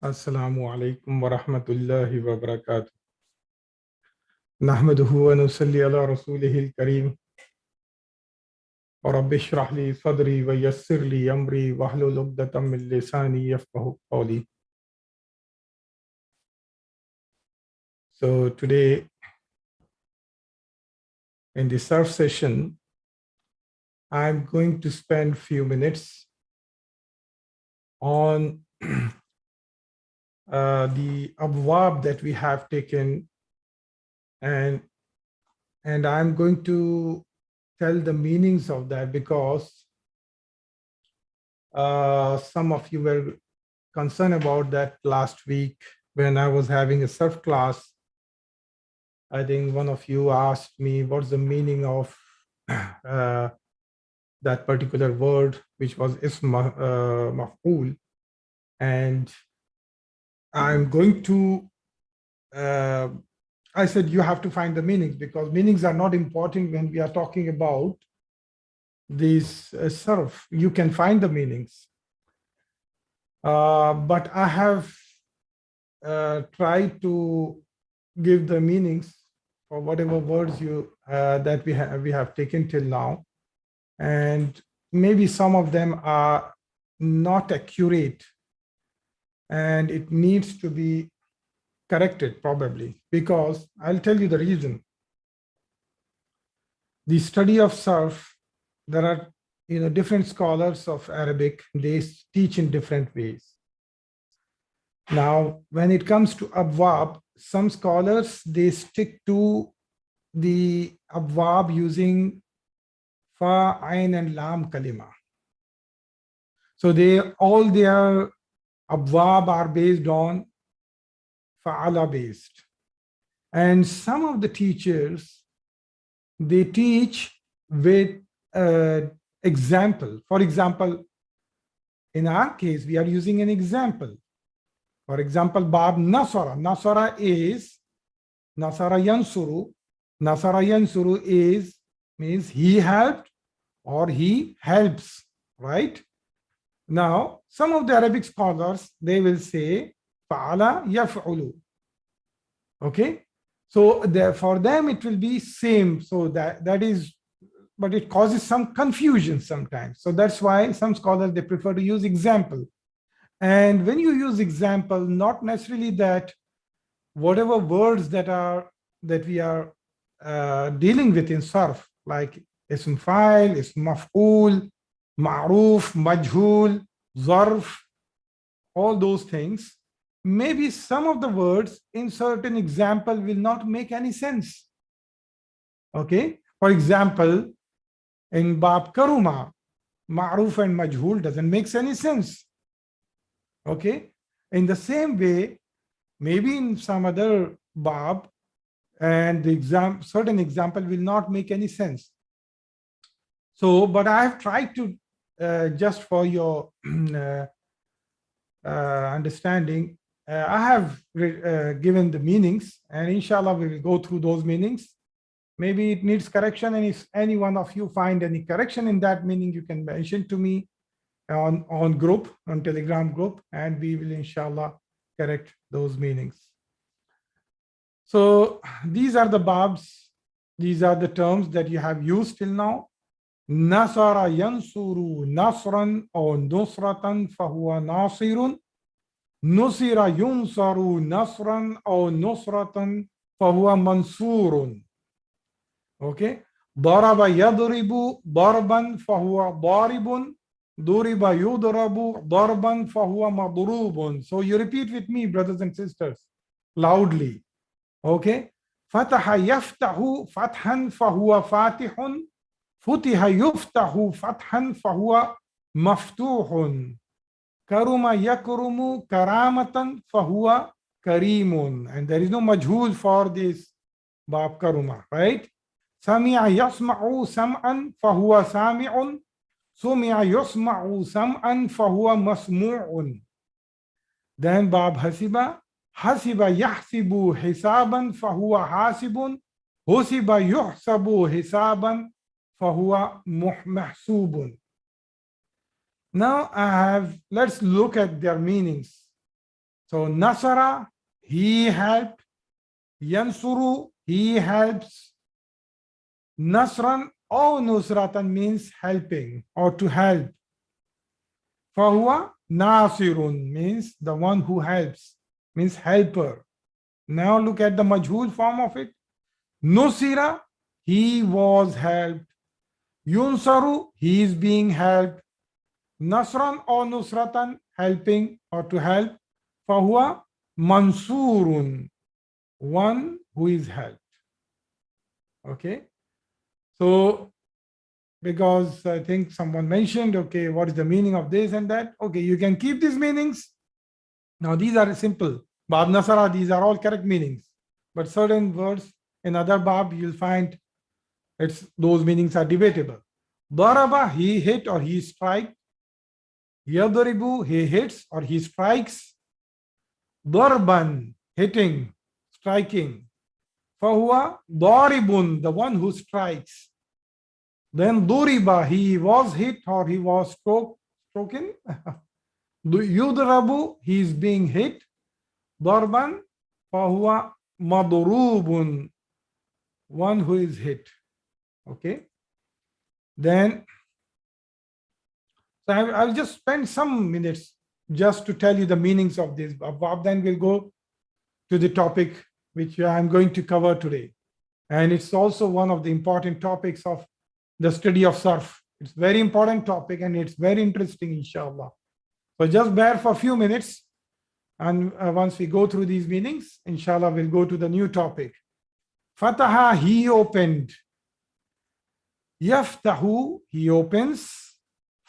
Assalamu alaikum wa rahmatullahi wa barakatuh. Nahmaduhu wa nusalli ala rasulihil kareem. Wa rabbi shrah li sadri wa yassir li amri wa hlul uqdatam min lisani yafqahu qawli. So today in the surf session, I'm going to spend few minutes on the abwab that we have taken, and I'm going to tell the meanings of that because some of you were concerned about that last week when I was having a surf class. I think one of you asked me what's the meaning of that particular word, which was ism maf'ul. And I'm going to, I said you have to find the meanings because meanings are not important when we are talking about these surf. You can find the meanings. But I have tried to give the meanings for whatever words you that we have taken till now, and maybe some of them are not accurate, and it needs to be corrected probably, because I'll tell you the reason. The study of surf, there are different scholars of Arabic, they teach in different ways. Now, when it comes to abwab, some scholars, they stick to the abwab using fa, ain, and lam kalima. So all their abwab are based on fa'ala based. And some of the teachers, they teach with example. For example, in our case, we are using an example. For example, Bab Nasara. Nasara is Nasara Yansuru. Nasara Yansuru means he helped or he helps, right? Now, some of the Arabic scholars, they will say Fa'ala yaf'ulu. Okay? So for them it will be same. So that is, but it causes some confusion sometimes. So that's why some scholars, they prefer to use example. And when you use example, not necessarily that whatever words that we are dealing with in sarf, like ism fa'il, ism maf'ul, ma'ruf, majhul, zarf, all those things, maybe some of the words in certain example will not make any sense. Okay, for example, in Bab Karuma, ma'ruf and majhul doesn't make any sense. Okay, in the same way, maybe in some other Bab, and the certain example will not make any sense. So, but I have tried to, just for your understanding, I have given the meanings, and inshallah we will go through those meanings. Maybe it needs correction, and if any one of you find any correction in that meaning, you can mention to me on group, on Telegram group, and we will inshallah correct those meanings. So these are the babs, these are the terms that you have used till now. Nasara yansuru nasran or nusratan fahuwa nasirun. Nusira yunsaru nasran or nusratan fahuwa mansurun. Okay. Daraba yadribu darban fahuwa daribun. Duriba yudrabu darban fahuwa madrubun. So you repeat with me, brothers and sisters, loudly. Okay. Fataha yaftahu fathan fahuwa fatihun. Futiha yuftahu fathan fahuwa maftuhun. Karuma yakrumu karamatan fahuwa karimun. And there is no majhul for this Bab Karuma, right? Sami'a yasma'u sam'an fahuwa sami'un. Sumi'a yasma'u sam'an fahuwa masmu'un. Then Bab Hasiba. Hasiba yahsibu hisaban fahuwa hasibun. Husiba yuhsabu hisaban fahuwa mahsubun. Now let's look at their meanings. So Nasara, he helped. Yansuru, he helps. Nasran or Nusratan means helping or to help. Fahuwa Nasirun means the one who helps, means helper. Now look at the majhul form of it. Nusira, he was helped. Yunsaru, he is being helped. Nasran or Nusratan, helping or to help. Fahuwa Mansurun, one who is helped. Okay. So, because I think someone mentioned, okay, what is the meaning of this and that? Okay, you can keep these meanings. Now, these are simple. Bab Nasara, these are all correct meanings. But certain words in other Bab, you'll find those meanings are debatable. Daraba, he hit or he strike. Yadribu, he hits or he strikes. Darban, hitting, striking. Fahuwa daribun, the one who strikes. Then duriba, he was hit or he was stroken. Yudrabu, he is being hit. Darban, fahuwa madrubun, one who is hit. Okay. Then, so I'll just spend some minutes just to tell you the meanings of this. Then we'll go to the topic which I'm going to cover today. And it's also one of the important topics of the study of Sarf. It's a very important topic and it's very interesting, inshallah. So just bear for a few minutes. And once we go through these meanings, inshallah, we'll go to the new topic. Fataha, he opened. Yaftahu, he opens.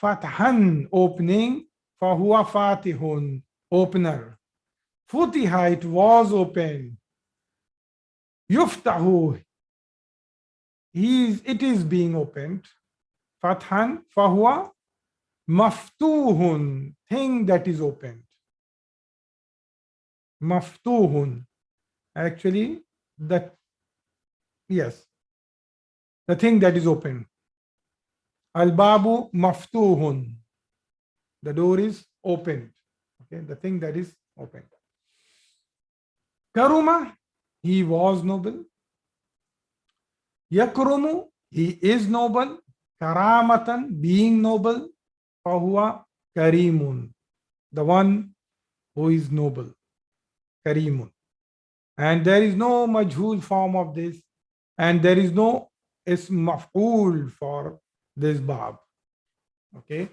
Fathan, opening. Fahuwa fatihun, opener. Futiha, it was opened. Yuftahu, it is being opened. Fathan, fahuwa maftuhun, thing that is opened. Maftuhun, actually, the thing that is open. Al-babu maftuhun, the door is opened. Okay, the thing that is opened. Karuma, he was noble. Yakrumu, he is noble. Karamatan, being noble. Fahuwa karimun, the one who is noble. Karimun. And there is no majhul form of this. And there is no ism maf'ul for this bab. Okay.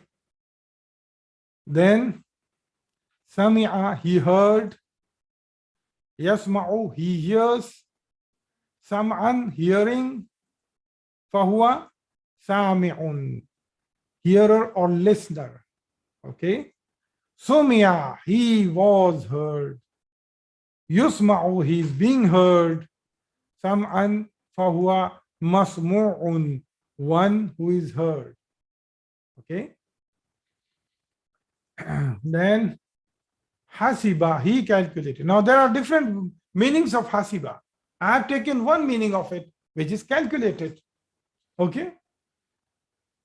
Then Sami'a, he heard. Yasma'u, he hears. Sam'an, hearing. Fahuwa sami'un, hearer or listener. Okay. Sumi'a, he was heard. Yusma'u, he is being heard. Sam'an, fahuwa masmu'un, one who is heard. Okay. Then hasiba, he calculated. Now there are different meanings of hasiba. I have taken one meaning of it, which is calculated. Okay.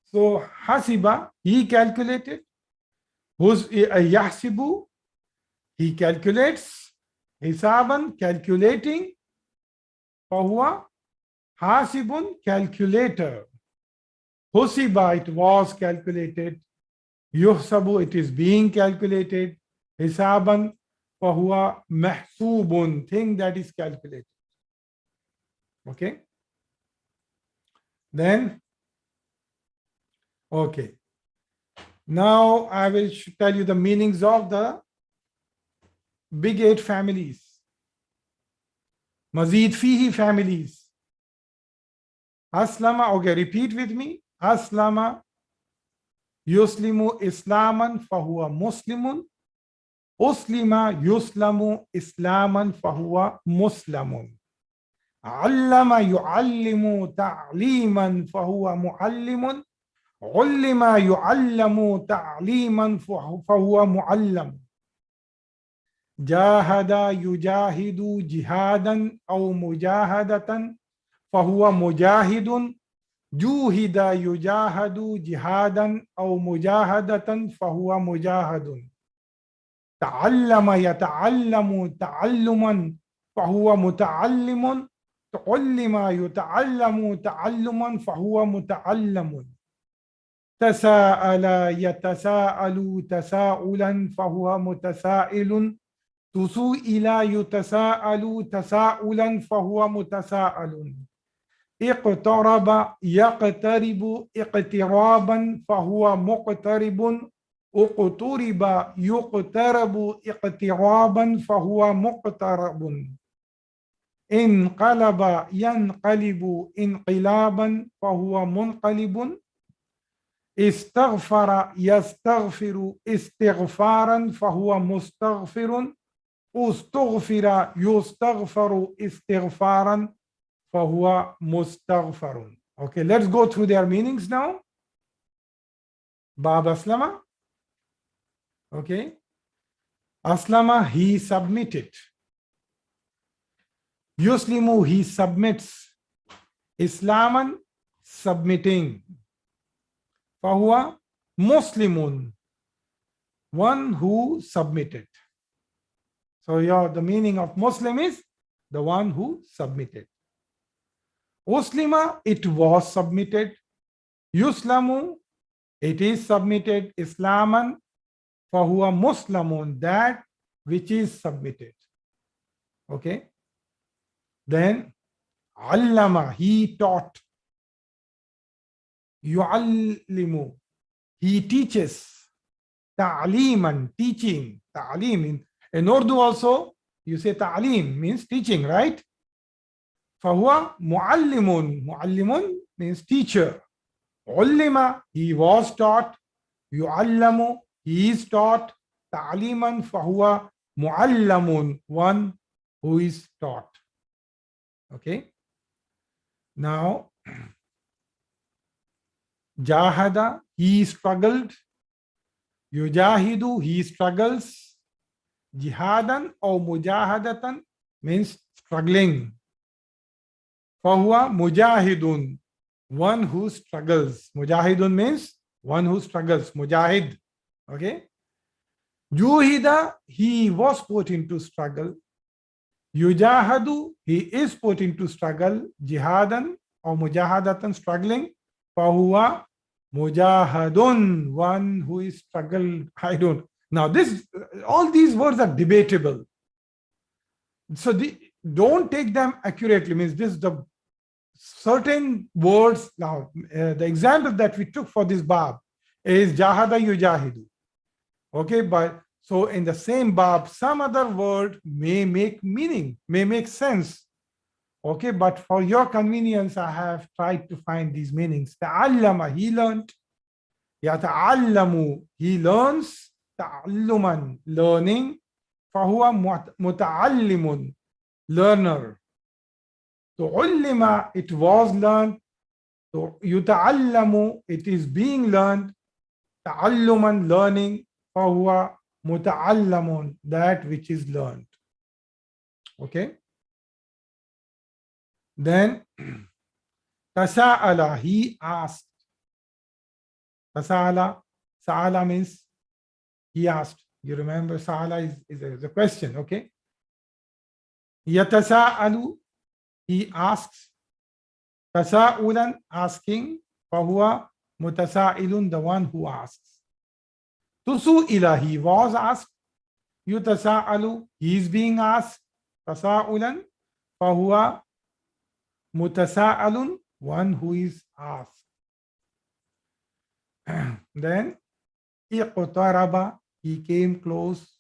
So hasiba, he calculated. Who's yahsibu, he calculates. Hisaban, calculating. Fahuwa hasibun, calculator. Husiba, it was calculated. Yuhsabu, it is being calculated. Hisaban, fahuwa mahsubun, thing that is calculated. Okay. Then, okay. Now I will tell you the meanings of the big 8 families. Mazid fihi families. Aslama, okay, repeat with me. Aslama yuslimu islaman fahuwa muslimun. Uslima yuslamu islaman fahuwa muslimun. Allama yu'allimu ta'liman fahuwa mu'allimun. Ullima yu'allamu ta'liman fahuwa mu'allam. Jahada yujahidu jihadan aw mujahadatan fahuwa mujahidun. Juhida yujahadu jihadan aw mujahadatan fahuwa mujahadun. تعلم يتعلم تعلما فهو متعلم. تعلم يتعلم تعلما فهو متعلم. تساءل يتساءل تساؤلا فهو متسائل. تسوئل يتساءل تساؤلا فهو متساءل. اقترب يقترب اقترابا فهو مقترب. اقترب يقترب اقترابا فهو مقترب. انقلب ينقلب انقلابا فهو منقلب. استغفر يستغفر استغفارا فهو مستغفر. استغفر يستغفر استغفارا فهو مستغفر. Okay, let's go through their meanings now. Bab Aslama. Okay. Aslama, he submitted. Yuslimu, he submits. Islaman, submitting. Fahuwa, Muslimun, one who submitted. So the meaning of Muslim is the one who submitted. Uslima, it was submitted. Yuslamu, it is submitted. Islaman, fahuwa Muslimun, that which is submitted. Okay. Then Allama, he taught. Yu'allimu, he teaches. Ta'liman, teaching. Ta'lim. In Urdu also, you say ta'lim means teaching, right? Fahuwa mu'allimun. Mu'allimun means teacher. Ullima, he was taught. Yu'allamu, he is taught. Ta'liman, fahuwa mu'allamun, one who is taught. Okay. Now, Jahada, he struggled. Yujahidu, he struggles. Jihadan or mujahadatan means struggling. Fahuwa mujahidun, one who struggles. Mujahidun means one who struggles. Mujahid. Okay. Juhida, he was put into struggle. Yujahadu, he is put into struggle. Jihadan or mujahadatan, struggling. Fahuwa mujahadun, one who is struggled. I don't. Now all these words are debatable. So don't take them accurately. Means this the certain words. Now the example that we took for this bab is jahada yujahidu. Okay, but so in the same bab, some other word may make meaning, may make sense. Okay, but for your convenience, I have tried to find these meanings. Ta'allama, he learned. Yata'allamu, he learns. Ta'alluman, learning. Fahuwa muta'allimun, learner. Tu'allima, it was learned. Yuta'allamu, it is being learned. Ta'alluman, learning. Fahuwa muta'allamun, that which is learned. Okay. Then tasa'ala, he asked. Tasa'ala, sa'ala means he asked. You remember sa'ala is a question, okay? Yatasa'alu, he asks. Tasa'ulan, asking. Fahuwa mutasa'ilun, the one who asks. Tusu'ila, he was asked. Yutasa'alu, he is being asked. Tasa'ulan, fahuwa mutasa'alun, one who is asked. Then iqtaraba, he came close.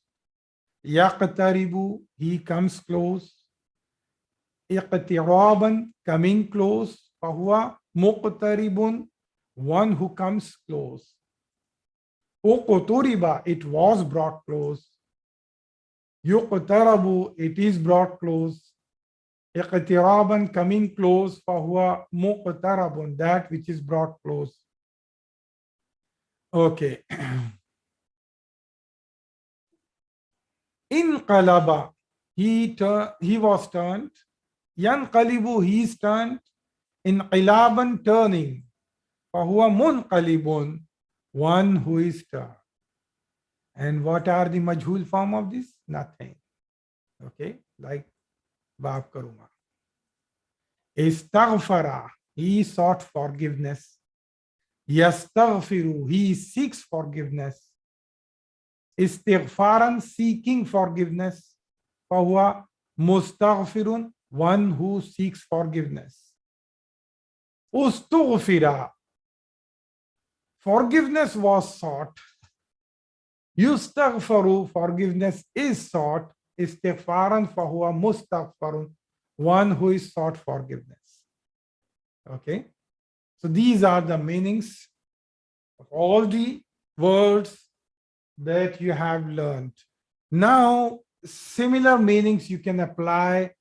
Yaqtaribu, he comes close. Iqtiraban, coming close. Fahuwa muqtaribun, one who comes close. Uqturiba, it was brought close. Yuqtarabu, it is brought close. Iqtiraban, coming close. Fahuwa muqtarabun, that which is brought close. Okay. Inqalaba, he was turned. Yanqalibu, he is turned. Inqilaban, turning. Fahuwa munqalibun, one who is turned. And what are the majhul form of this? Nothing. Okay, like baap karunga. Istaghfara, he sought forgiveness. Yastaghfiru, he seeks forgiveness. Istighfaran, seeking forgiveness. Fahuwa mustaghfirun, one who seeks forgiveness. Ustughfira, forgiveness was sought. Yustaghfaru, forgiveness is sought. Istighfaran fahuwa mustaghfarun, one who is sought forgiveness. Okay, so these are the meanings of all the words that you have learned. Now, similar meanings you can apply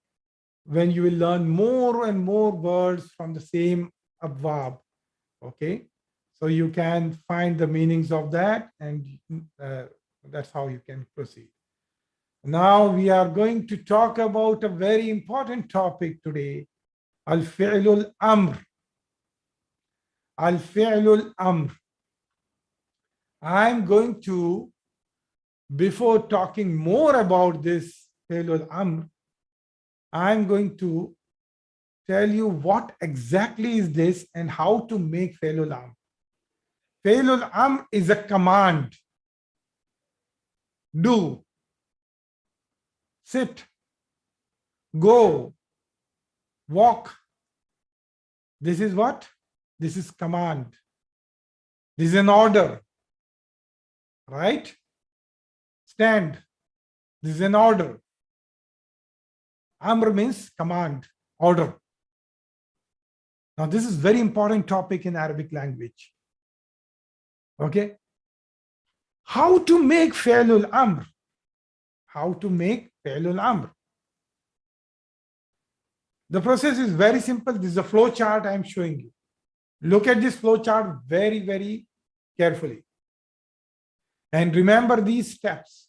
when you will learn more and more words from the same abwab. Okay, so you can find the meanings of that, and that's how you can proceed. Now we are going to talk about a very important topic today, al-fi'lul amr. Al-fi'lul amr. I'm going to, before talking more about this fi'lul amr, I'm going to tell you what exactly is this and how to make fi'lul amr. Fi'lul amr is a command. Do, sit, go, walk. This is what? This is command. This is an order, right? Stand. This is an order. Amr means command, order. Now, this is very important topic in Arabic language. Okay. How to make fi'lul amr? How to make fi'lul amr? The process is very simple. This is a flow chart I am showing you. Look at this flow chart very, very carefully. And remember these steps.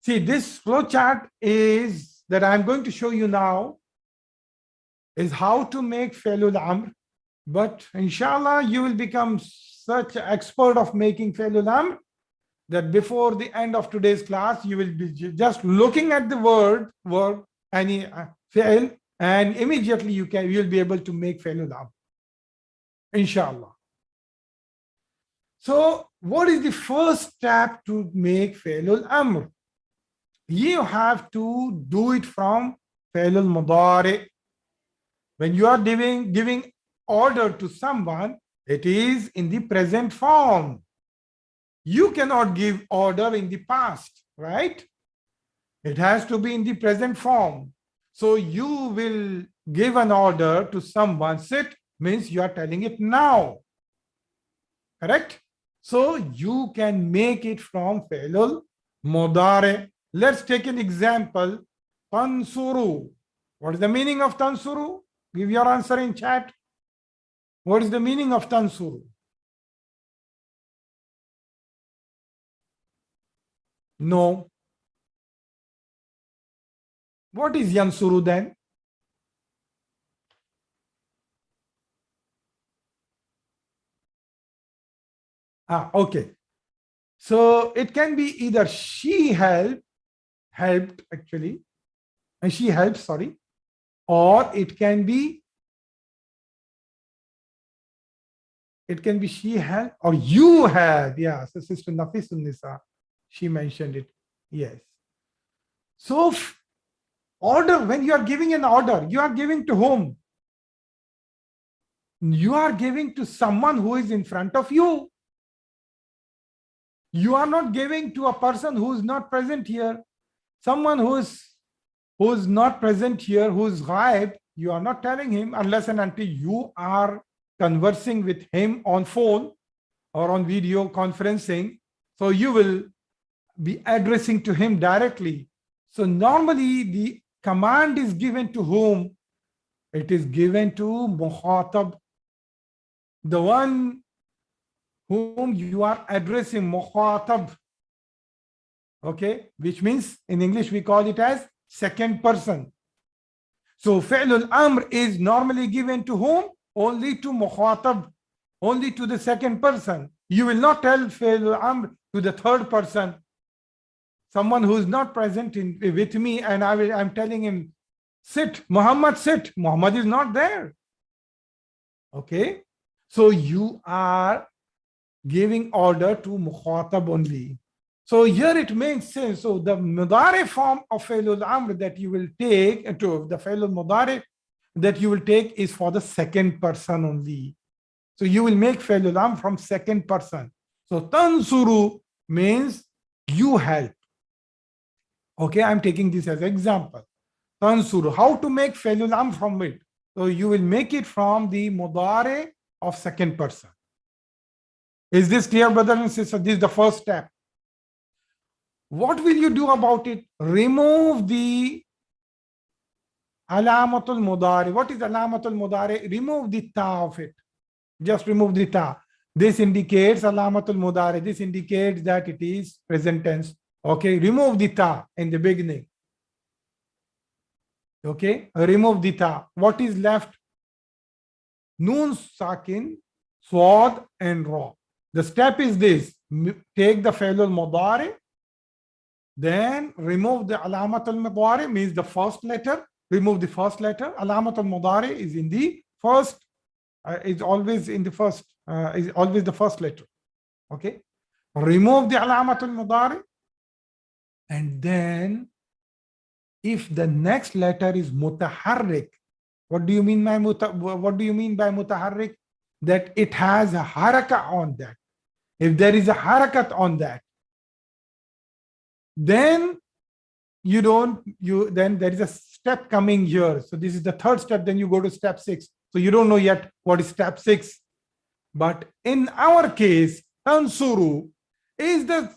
See, this flow chart is that I'm going to show you now is how to make fi'lul amr. But inshallah, you will become such an expert of making fi'lul amr that before the end of today's class, you will be just looking at the word, any fi'l, and immediately you'll be able to make fi'lul amr. Inshallah. So what is the first step to make fi'lul amr? You have to do it from fi'lul mudari. When you are giving order to someone, it is in the present form. You cannot give order in the past, right? It has to be in the present form. So you will give an order to someone. Sit means you are telling it now. Correct? So you can make it from fi'lul mudari. Let's take an example. Tansuru. What is the meaning of tansuru? Give your answer in chat. What is the meaning of tansuru? No. What is yansuru then? Okay. So it can be either she helped actually, and she helps, sorry, or it can be she helped or you have. Yeah, so Sister Nafisun Nisa, she mentioned it. Yes. So order, when you are giving an order, you are giving to whom? You are giving to someone who is in front of you. You are not giving to a person who is not present here. Someone who is not present here, who is ghaib, you are not telling him unless and until you are conversing with him on phone or on video conferencing. So you will be addressing to him directly. So normally the command is given to whom? It is given to mukhatab, the one whom you are addressing, mukhatab. Okay, which means in English we call it as second person. So fi'lul amr is normally given to whom? Only to mukhatab, only to the second person. You will not tell Fi'l Amr to the third person, someone who is not present with me, and I'm telling him, sit, Muhammad, sit. Muhammad is not there. Okay. So you are giving order to Mukhatab only. So here it makes sense. So the Mudari form of Fi'l Amr that you will take, to the Fi'l Mudari that you will take is for the second person only. So you will make Fi'l Amr from second person. So tansuru means you help. Okay, I'm taking this as an example. Tansuru, how to make Fi'l Amr from it? So you will make it from the Mudari of second person. Is this clear, brothers and sisters? This is the first step. What will you do about it? Remove the alamatul mudari. What is alamatul mudari? Remove the ta of it. Just remove the ta. This indicates alamatul mudari. This indicates that it is present tense. Okay, remove the ta in the beginning. Okay, remove the ta. What is left? Noon, sakin, swad, and ra. The step is this: take the fi'l al-mudari, then remove the alamat al-mudari, means the first letter. Remove the first letter. Alamat al-mudari is in the first. Is always in the first. Is always the first letter. Okay. Remove the alamat al-mudari, and then if the next letter is mutaharrik, what do you mean by mutaharrik? That it has a haraka on that. If there is a harakat on that, then then there is a step coming here. So this is the third step. Then you go to step 6. So you don't know yet what is step 6. But in our case, tansuru, is the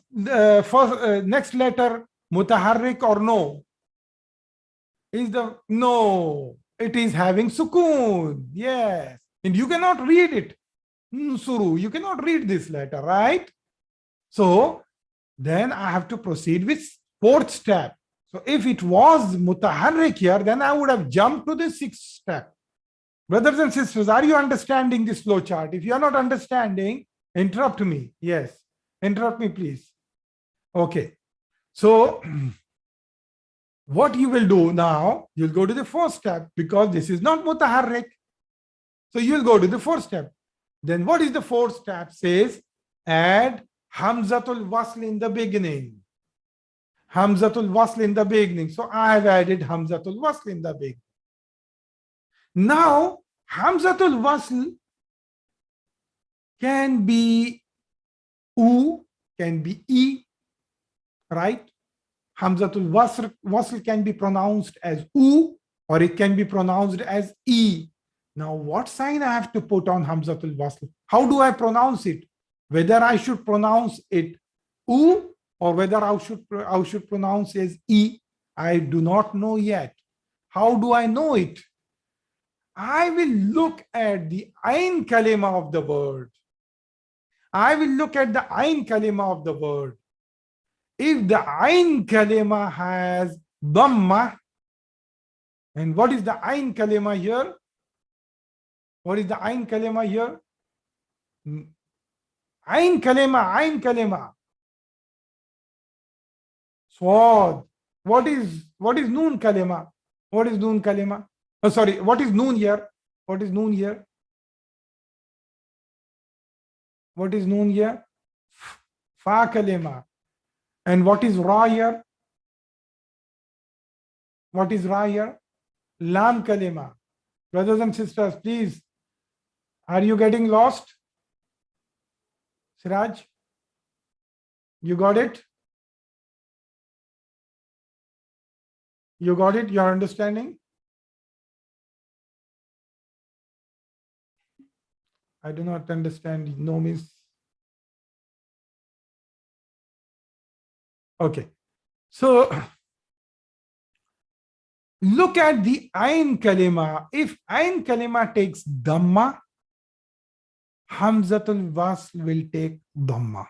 first next letter mutaharrik or no? No? It is having sukoon. Yes, and you cannot read it. Suru, you cannot read this letter, right? So then I have to proceed with fourth step. So if it was mutaharrik here, then I would have jumped to the sixth step. Brothers and sisters, are you understanding this flow chart? If you are not understanding, interrupt me. Yes, interrupt me, please. Okay. So what you will do now, you'll go to the fourth step because this is not mutaharrik. So you'll go to the fourth step. Then what is the fourth step? Says add Hamzatul Wasl in the beginning. Hamzatul Wasl in the beginning. So I have added Hamzatul Wasl in the beginning. Now Hamzatul Wasl can be U, can be E, right? Hamzatul Wasl can be pronounced as U or it can be pronounced as E. Now, what sign I have to put on Hamzatul Wasl? How do I pronounce it? Whether I should pronounce it U or whether I should pronounce as E, I do not know yet. How do I know it? I will look at the Ain Kalima of the word. I will look at the Ain Kalima of the word. If the Ain Kalima has Dhamma, and what is the Ain Kalima here? What is the Ain Kalima here? Ain Kalima. Swad. What is Noon Kalima? What is Noon Kalima? Oh, sorry, what is Noon here? What is Noon here? What is Noon here? Fa Kalima. And what is Ra here? What is Ra here? Lam Kalima. Brothers and sisters, please. Are you getting lost? Siraj? You got it? You got it? You're understanding? I do not understand. No means. Okay. So look at the Ain Kalima. If Ain Kalima takes Dhamma, Hamzatul Wasl will take Dhamma.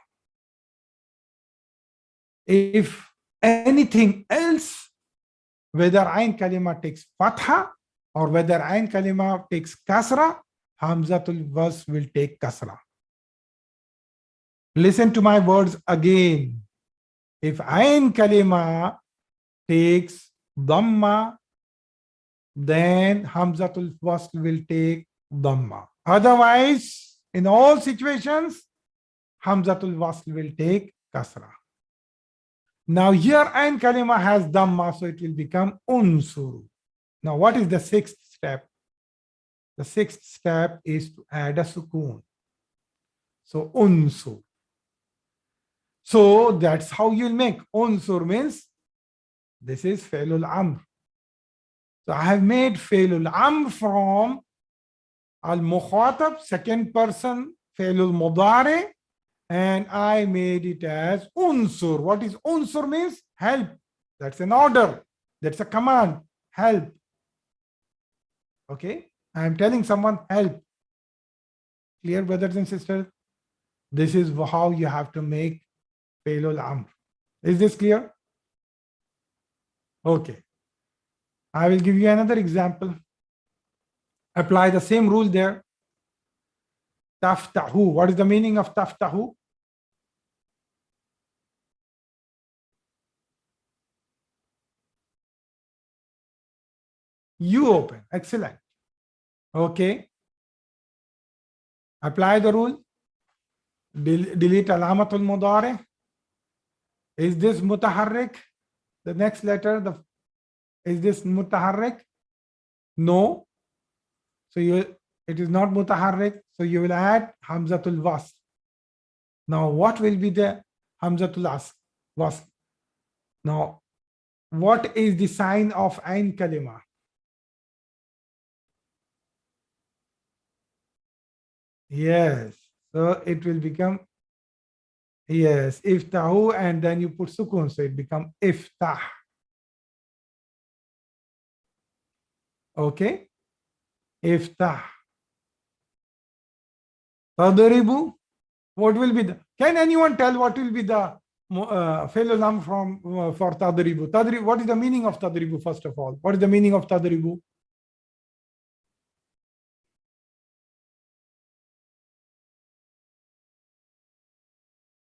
If anything else, whether Ain Kalima takes Fatha or whether Ain Kalima takes Kasra, Hamzatul Wasl will take Kasra. Listen to my words again. If Ain Kalima takes Dhamma, then Hamzatul Wasl will take Dhamma. Otherwise, in all situations, Hamzatul Wasl will take Kasra. Now here Ain Kalima has Dhamma, so it will become Unsuru. Now what is the sixth step? The sixth step is to add a Sukoon. So Unsur. So that's how you'll make. Unsur means this is Failul Amr. So I have made Failul Amr from Al-Mukhatab, second person, Failul Mudari, and I made it as Unsur. What is Unsur means? Help. That's an order. That's a command. Help. Okay. I am telling someone help. Clear, brothers and sisters? This is how you have to make Failul Amr. Is this clear? Okay. I will give you another example. Apply the same rule there. Taftahu. What is the meaning of taftahu? You open. Excellent. Okay. Apply the rule. Delete alamatul mudari. Is this mutaharrik? The next letter, is this mutaharrik? No. So it is not mutaharrik. So you will add hamzatul wasl. Now what will be the hamzatul wasl? Now what is the sign of Ain Kalima? Yes. So it will become, yes, iftahu, and then you put sukun, so it become iftah. Okay. Iftah. Tadribu. What will be the, can anyone tell what will be the Failul Amr from for Tadribu? Tadribu, what is the meaning of Tadribu first of all? What is the meaning of Tadribu?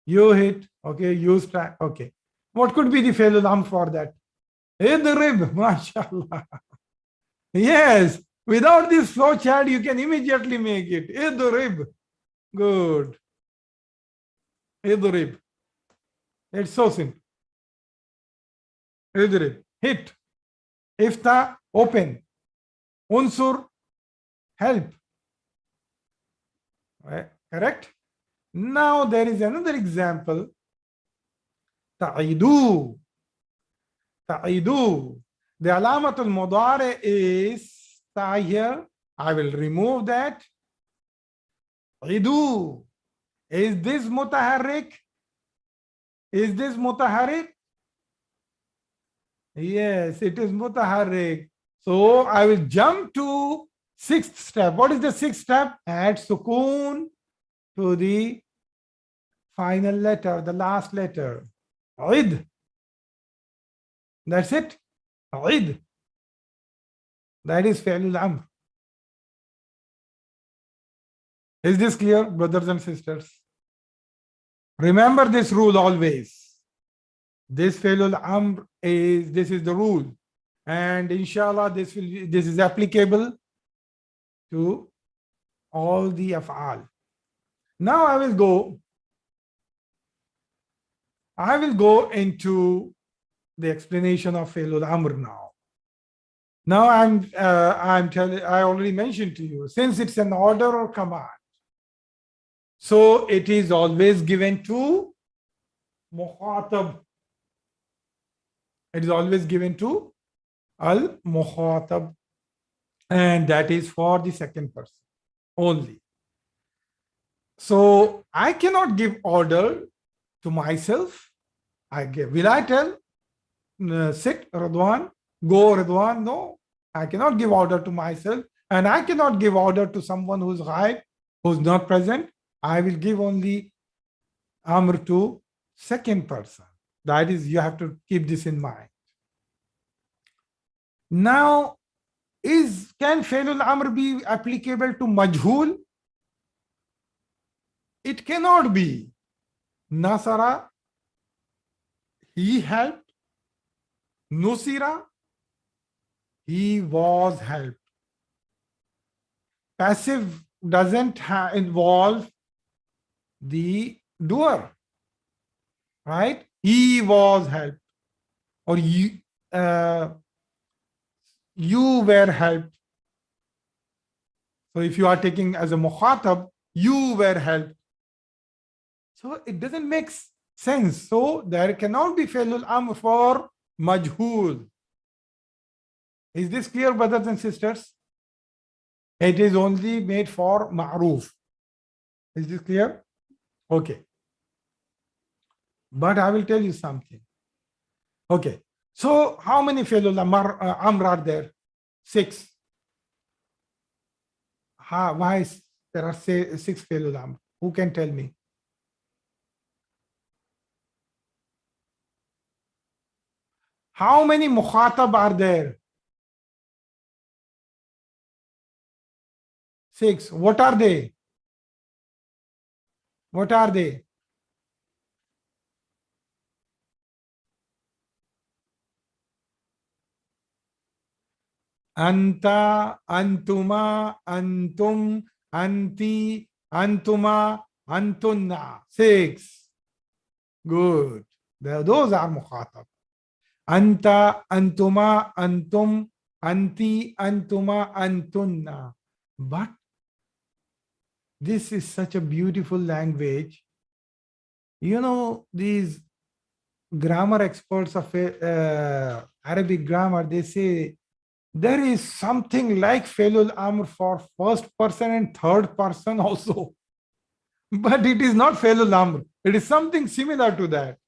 You hit, okay, you strike, okay. What could be the Failul Amr for that? Idrib, mashallah. Yes, without this flowchart, you can immediately make it. Idrib. Good. Idrib. It's so simple. Idrib. Hit. Ifta, open. Unsur, help. Right. Correct? Now there is another example. Ta'idu. Ta'idu. The alamatul mudari is ta here. I will remove that. Idu. Is this mutaharrik? Is this mutaharrik? Yes, it is mutaharrik. So I will jump to sixth step. What is the sixth step? Add sukoon to the final letter, the last letter. Id. That's it. Id. That is Fi'lul Amr. Is this clear, brothers and sisters? Remember this rule always. This Fi'lul Amr is, this is the rule. And inshallah, this is applicable to all the af'al. Now I will go into the explanation of Fi'lul Amr now. Now I'm telling, I already mentioned to you, since it's an order or command, so it is always given to Mukhatab. It is always given to Al-Mukhatab. And that is for the second person only. So I cannot give order to myself. Will I tell, sit Radwan, go Radwan? No, I cannot give order to myself. And I cannot give order to someone who's ghaib, who's not present. I will give only Amr to second person. That is, you have to keep this in mind. Now, can Fi'lul Amr be applicable to Majhul? It cannot be. Nasara, he helped. Nusira, he was helped. Passive doesn't involve the doer, right? He was helped, or uh, you were helped. So if you are taking as a mukhatab, you were helped. So it doesn't make sense. So there cannot be fi'lul amr for majhul. Is this clear, brothers and sisters? It is only made for ma'roof. Is this clear? Okay. But I will tell you something. Okay. So how many fi'lul amr are there? 6. Why there are 6 fi'lul amr? Who can tell me? How many mukhatab are there? 6. What are they? What are they? Anta, antuma, antum, anti, antuma, antunna. 6. Good. Those are mukhatab. Anta, antuma, antum, anti, antuma, antunna. But this is such a beautiful language. You know, these grammar experts of Arabic grammar, they say there is something like fi'lul amr for first person and third person also. But it is not fi'lul amr. It is something similar to that.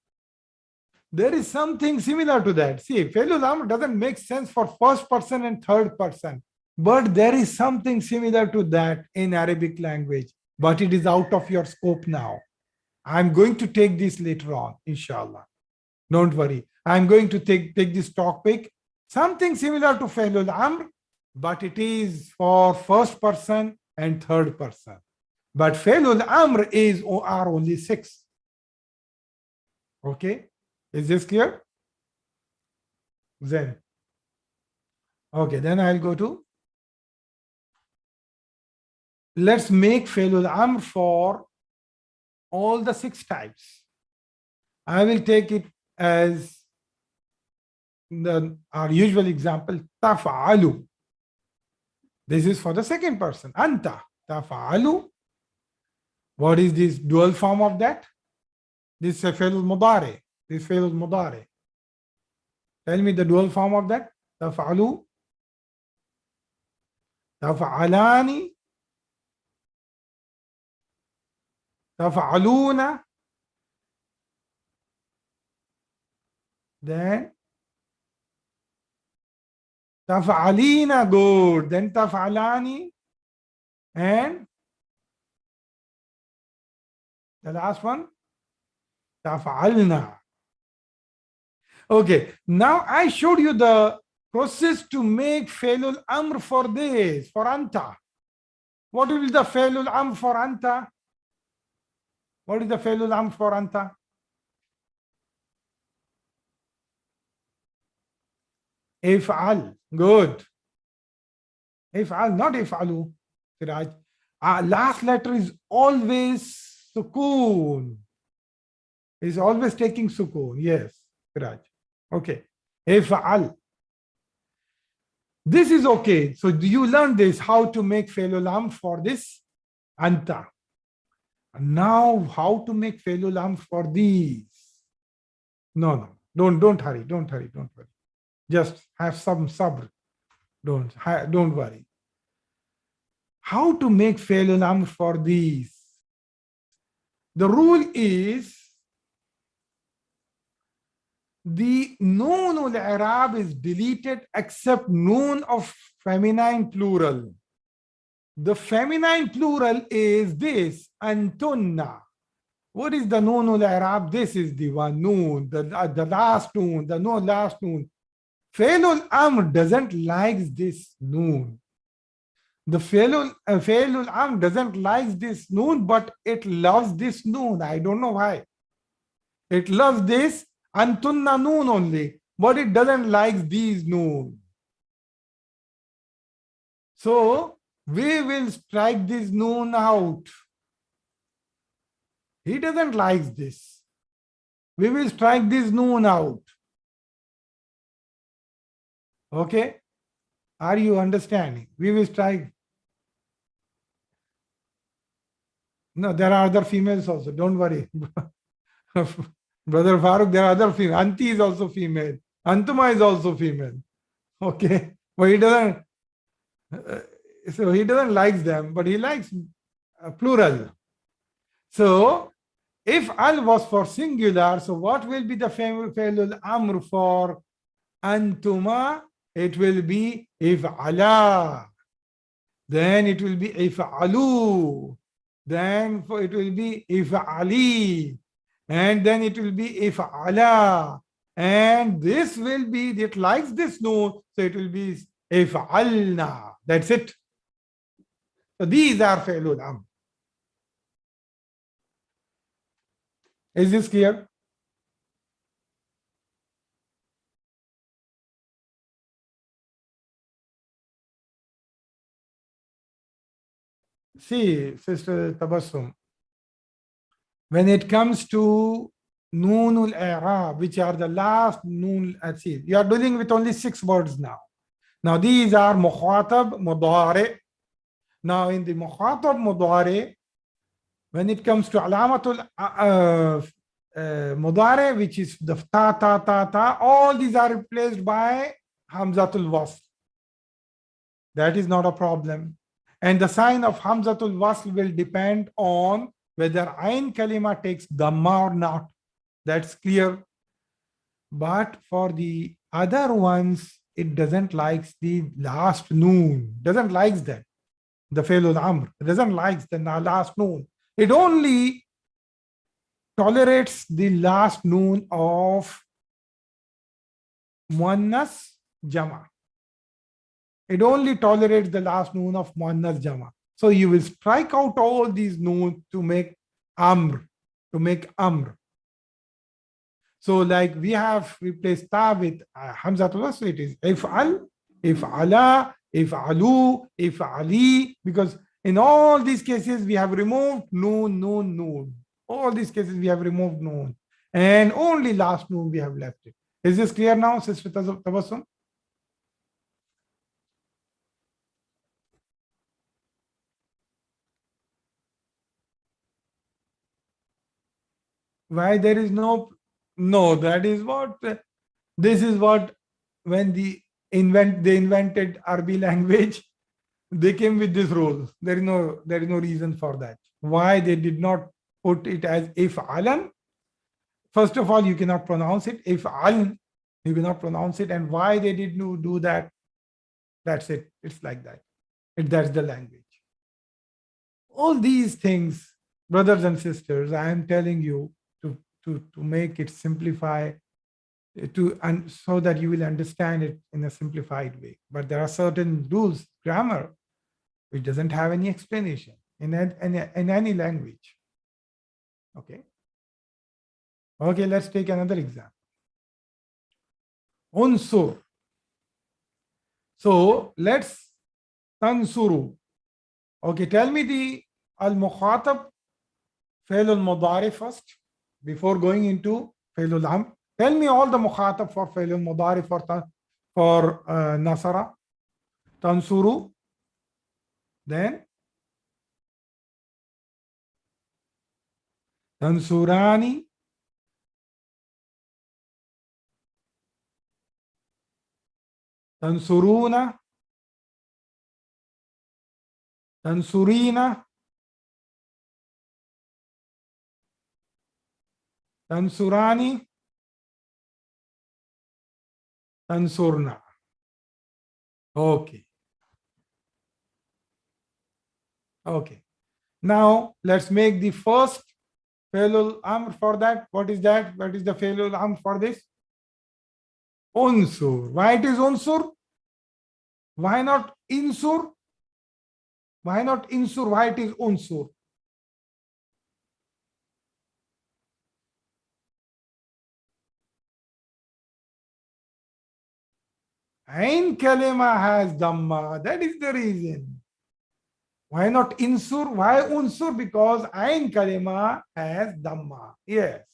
There is something similar to that. See, fi'lul amr doesn't make sense for first person and third person. But there is something similar to that in Arabic language. But it is out of your scope now. I'm going to take this later on, inshallah. Don't worry. I'm going to take this topic. Something similar to fi'lul amr, but it is for first person and third person. But fi'lul amr are only 6. Okay? Is this clear? Then. Okay, then I'll go to. Let's make fi'lul amr for all the 6 types. I will take it as our usual example, taf'alu. This is for the second person. Anta, taf'alu. What is this dual form of that? This is fi'l mudari. This fi'l mudari. Tell me the dual form of that. Taf'alu, taf'alani, taf'aluna. Then taf'alina, good. Then taf'alani, and the last one, taf'alna. Okay, now I showed you the process to make fi'lul amr for this, for anta. What will be the fi'lul amr for anta? What is the fi'lul amr for anta? If'al. Good. If'al, not if'alu. Siraj. Last letter is always sukoon. Is always taking sukoon. Yes, Siraj. Okay. If'al. This is okay. So do you learn this, how to make fi'lul amr for this anta? Now, how to make fi'lul amr for these? No. Don't hurry. Don't worry. Just have some sabr. Don't worry. How to make fi'lul amr for these? The rule is the noon al-i'rab is deleted except noon of feminine plural. The feminine plural is this, antunna. What is the noon al-i'rab? This is the one noon, the last noon, the no last noon. Fi'lul amr doesn't like this noon. The fi'lul amr doesn't like this noon, but it loves this noon. I don't know why. It loves this antunna noon only, but it doesn't like these noon. So we will strike this noon out. He doesn't like this. We will strike this noon out. Okay? Are you understanding? We will strike. No, there are other females also. Don't worry. Brother Farooq, there are other female. Anti is also female. Antuma is also female. Okay. But he doesn't, so he doesn't like them, but he likes plural. So if al was for singular, so what will be the fi'lul amr for antuma? It will be if'ala. Then it will be if'alu. Then it will be if'ali. And then it will be if'ala. And this will be, it likes this noon, so it will be if'alna. That's it. So these are fi'lul amr. Is this clear? See, Sister Tabassum, when it comes to Noonul I'rab, which are the last Noon, see, you are dealing with only 6 words now. Now these are Mukhatab Mudari. Now in the Mukhatab Mudari, when it comes to Alamatul Mudari, which is the ta, all these are replaced by Hamzatul Wasl. That is not a problem. And the sign of Hamzatul Wasl will depend on whether Ain Kalima takes Dhamma or not. That's clear. But for the other ones, it doesn't like the last noon. Doesn't like that. The Failul Amr. It doesn't like the last noon. It only tolerates the last noon of Muannas Jama. It only tolerates the last noon of Muannas Jama. So you will strike out all these noon to make Amr, So like we have replaced ta with Hamzatul Wasl, it is if'al, if'ala, if'alu, if'ali, because in all these cases we have removed noon. All these cases we have removed noon. And only last noon we have left it. Is this clear now, Sister Tabassum? Why there is no, that is what, this is what, when they invented Arabic language, they came with this rule. There is no reason for that. Why they did not put it as if'alan? First of all, you cannot pronounce it. If'al, you cannot pronounce it. And why they did not do that? That's it. It's like that. That's the language. All these things, brothers and sisters, I am telling you to make it simplify, and so that you will understand it in a simplified way. But there are certain rules, grammar, which doesn't have any explanation in any language. Okay. Okay, let's take another example. Unsur. So let's tansuru. Okay, tell me the al-mukhatab fail al-mudari first before going into fail al-amr. Tell me all the mukhatab for fail al-mudari for nasara, tansuru, then tansurani, tansuruna, tansurina, tansurani, tansurna. Okay. Okay. Now let's make the first failul amr for that. What is that? What is the failul amr for this? Unsur. Why it is unsur? Why not insur? Why not insur? Why it is unsur? Ain kalima has Dhamma. That is the reason. Why not insur? Why unsur? Because Ain kalima has Dhamma. Yes.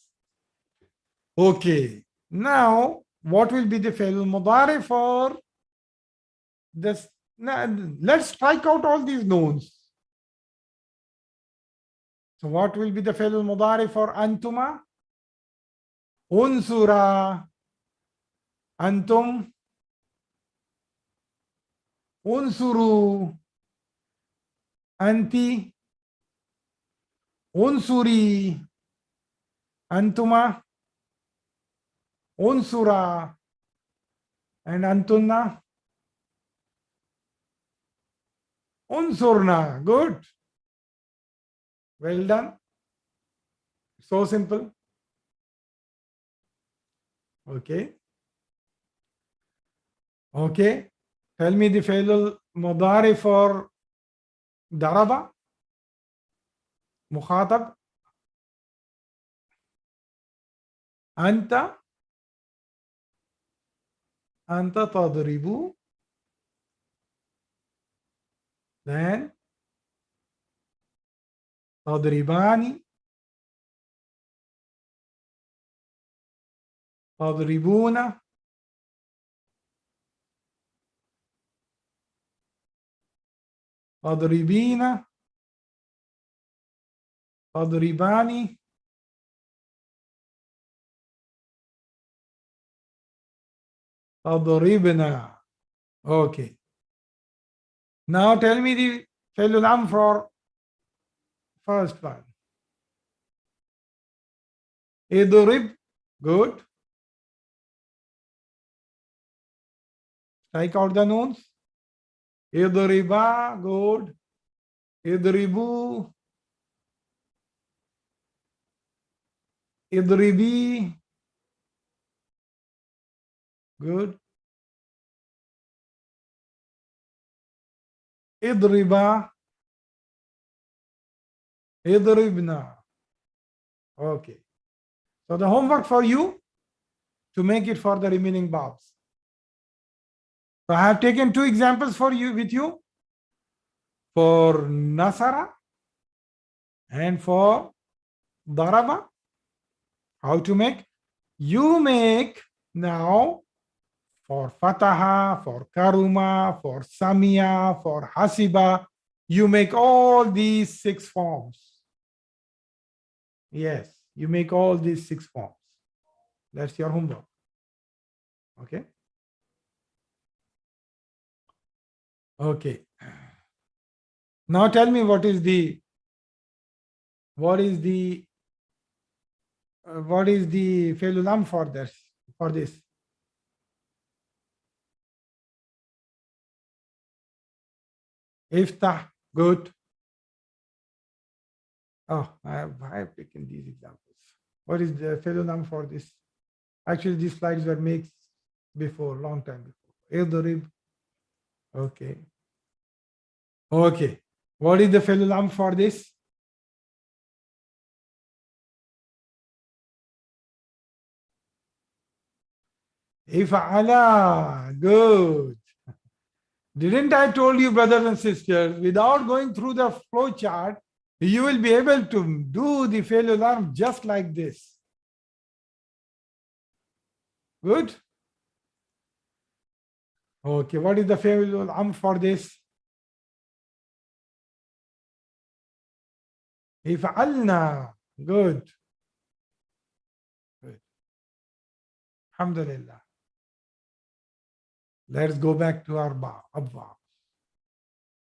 Okay. Now, what will be the fi'l mudari for this? Now, let's strike out all these nouns. So what will be the fi'l mudari for antuma? Unsura. Antum. Unsuru. Anti. Unsuri. Antuma. Unsura. And antunna. Unsurna. Good. Well done. So simple. Okay. Okay. Tell me the fi'l mudari for daraba. Mukhatab. Anta. Anta tadribu. Then tadribani. تضربون. تضربين. تضربان. تضربنا. Okay. Now tell me the fi'l al-amr for first one. Idrib. Good. Strike out the nouns. Idriba. Good. Idribu. Idribi. Good. Idriba. Idribna. Okay. So the homework for you to make it for the remaining babs. So I have taken two examples for you with you for Nasara and for Daraba. How to make? You make now for Fataha, for Karuma, for Samia, for Hasiba. You make all these 6 forms. Yes, you make all these 6 forms. That's your homework. Okay. Okay. Now tell me what is the fi'l al-amr for this? Iftah. Good. Oh, I have taken these examples. What is the fi'l al-amr for this? Actually, these slides were made before, long time before. Idrib. Okay. Okay. What is the fi'l al-amr for this? If'ala. Good. Didn't I told you, brothers and sisters, without going through the flow chart, you will be able to do the fi'l al-amr just like this. Good. Okay, what is the fi'l al-amr for this? If'alna. Good. Good. Alhamdulillah. Let's go back to our abwab.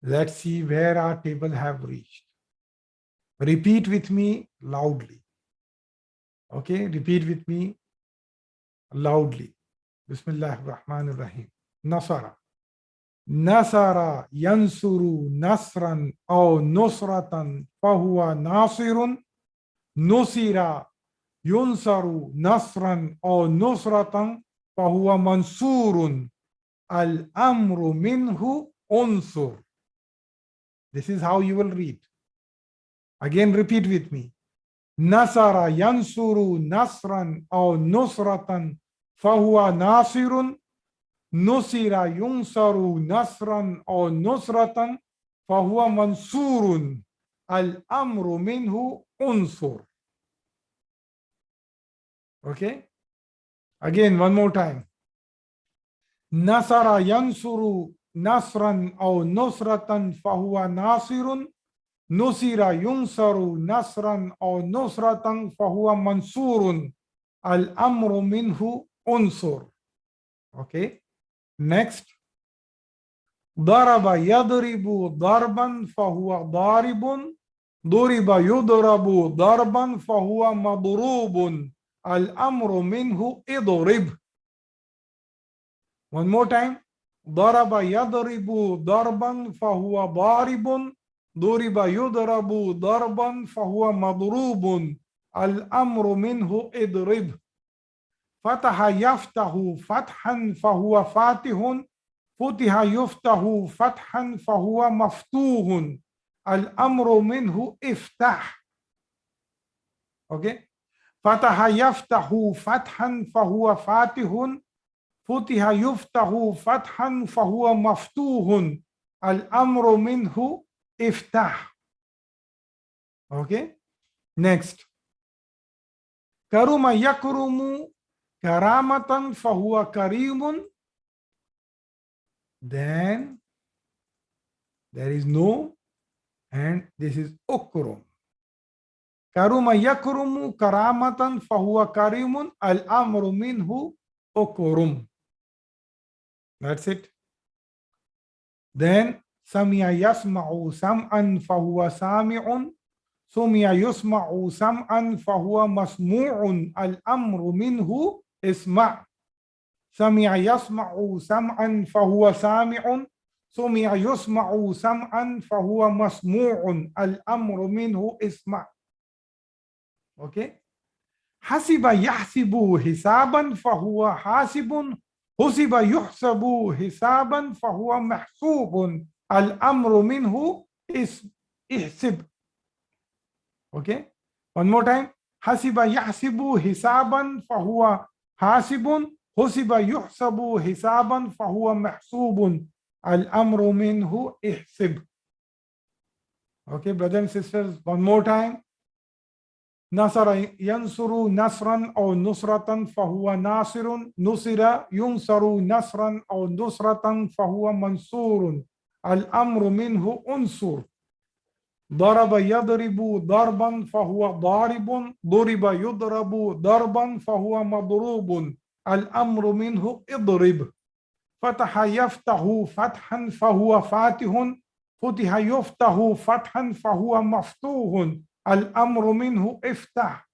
Let's see where our table have reached. Repeat with me loudly. Okay, repeat with me loudly. Bismillah ar-Rahman ar-Rahim. Nasara. Nasara yansuru nasran aw nusratan fahuwa nasirun. Nusira yunsaru nasran aw nusratan fahuwa mansurun. Al-amru minhu unsur. This is how you will read. Again, repeat with me. Nasara yansuru nasran aw nusratan fahuwa nasirun. Nusira yunsaru nasran or nusratan fahuwa mansurun. Al-amru minhu unsur. Okay. Again, one more time. Nasara yansuru nasran or nusratan fahuwa nasirun. Nusira yunsaru nasran or nusratan fahuwa mansurun. Al-amru minhu unsur. Okay. Next. Daraba yadribu darban fahuwa daribun. Duriba yudrabu darban fahuwa madrubun. Al-amru minhu idrib. One more time. Daraba yadribu darban fahuwa daribun. Duriba yudrabu darban fahuwa madrubun. Al-amru minhu idrib. Fataha yaftahu fathan fahuwa fatihun. Futiha yuftahu fathan fahuwa maftuhun. Al-amru minhu iftah. Okay. Fataha yaftahu fathan fahuwa fatihun. Futiha yuftahu fathan fahuwa maftuhun. Al-amru minhu iftah. Okay. Next. Karuma yakrumu karamatan fahuwa karimun. Then there is no, and this is ukrum. Karuma yakrumu karamatan fahuwa karimun. Al-amru minhu ukrum. That's it. Then Sami'a yasma'u sam'an fahuwa sami'un. Sumi'a yusma'u sam'an fahuwa masmu'un. Al-amru minhu isma'. Sami'a yasma'u sam'an fahuwa sami'un. Sumi'a yusma'u sam'an fahuwa masmu'un. Al-amru minhu isma'. Okay. Hasiba yahsibu hisaban fahuwa hasibun. Husiba yuhsabu hisaban fahuwa mahsubun. Al-amru minhu ihsib. Okay. One more time. Hasiba yahsibu hisaban fahuwa hasibun. Husiba yuhsabu hisaban fahuwa mahsubun. Al-amru minhu ihsib. Okay, brothers and sisters, one more time. Nasara yansuru nasran or nusratan fahuwa nasirun. Nusira yunsaru nasran or nusratan fahuwa mansurun. Al-amru minhu unsur. Daraba yadribu darban fahuwa daribun. Duriba yudrabu darban fahuwa madrubun. Al-amru minhu idrib. Fataha yaftahu fathan fahuwa fatihun. Futiha yuftahu fathan fahuwa maftuhun. Al-amru minhu iftah.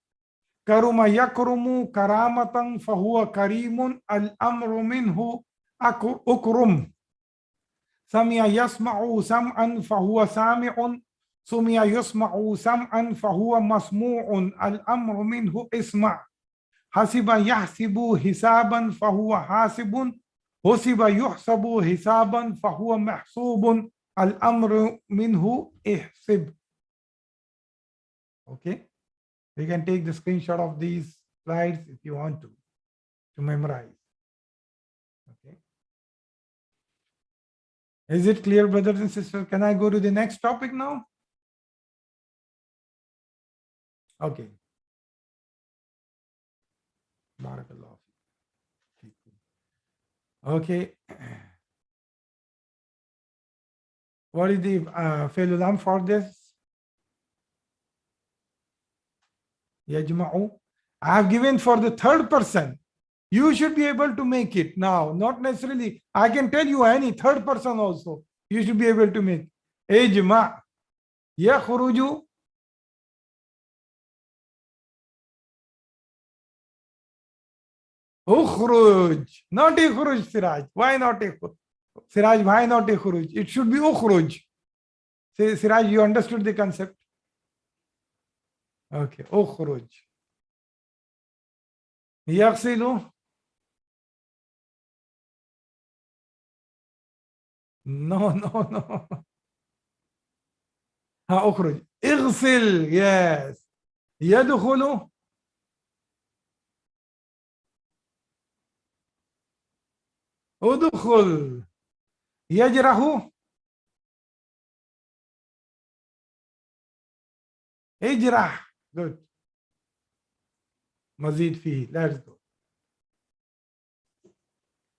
Karuma yakrumu karamatan fahuwa karimun. Al-amru minhu ukrum. Sami'a yasma'u sam'an fahuwa sami'un. Sumi'a yusma'u sam'an fahuwa masmu'un. Al-amru minhu isma'. Hasiba yahsibu hisaban fahuwa hasibun. Husiba yuhsabu hisaban fahuwa mahsubun. Al-amru minhu ihsib. Okay, you can take the screenshot of these slides if you want to memorize. Okay, is it clear, brothers and sisters? Can I go to the next topic now? Okay. Barakallah. Okay. What is the fi'l for this? Yajma'u. I have given for the third person. You should be able to make it now. Not necessarily. I can tell you any third person also. You should be able to make. Ijma. Yakhruju. Ukhruj. Not ikhruj, Siraj. Why not ikhruj? Siraj, why not ikhruj? It should be ukhruj. Say, Siraj, you understood the concept? Okay, ukhruj. Yaghsilu. No. Ha, ukhruj. Ighsil, yes. Yadkhulu. udkhul. Yajrahu. Ijrah. Good. Mazid fihi. Let's go.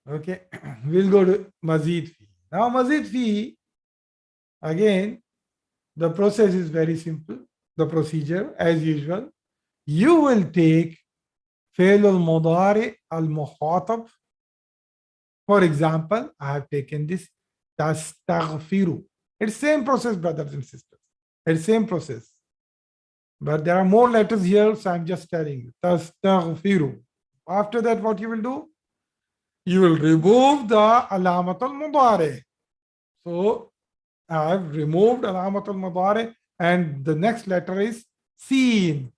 Okay. We'll go to Mazid fihi. Now Mazid fihi, again, the process is very simple. The procedure, as usual, you will take فعل المضارع المخاطب. For example, I have taken this tastaghfiru. It's same process, brothers and sisters. It's same process. But there are more letters here, so I'm just telling you. Tastaghfiru. After that, what you will do? You will remove the alamat al-mudari. So I have removed alamat al-mudari, and the next letter is seen.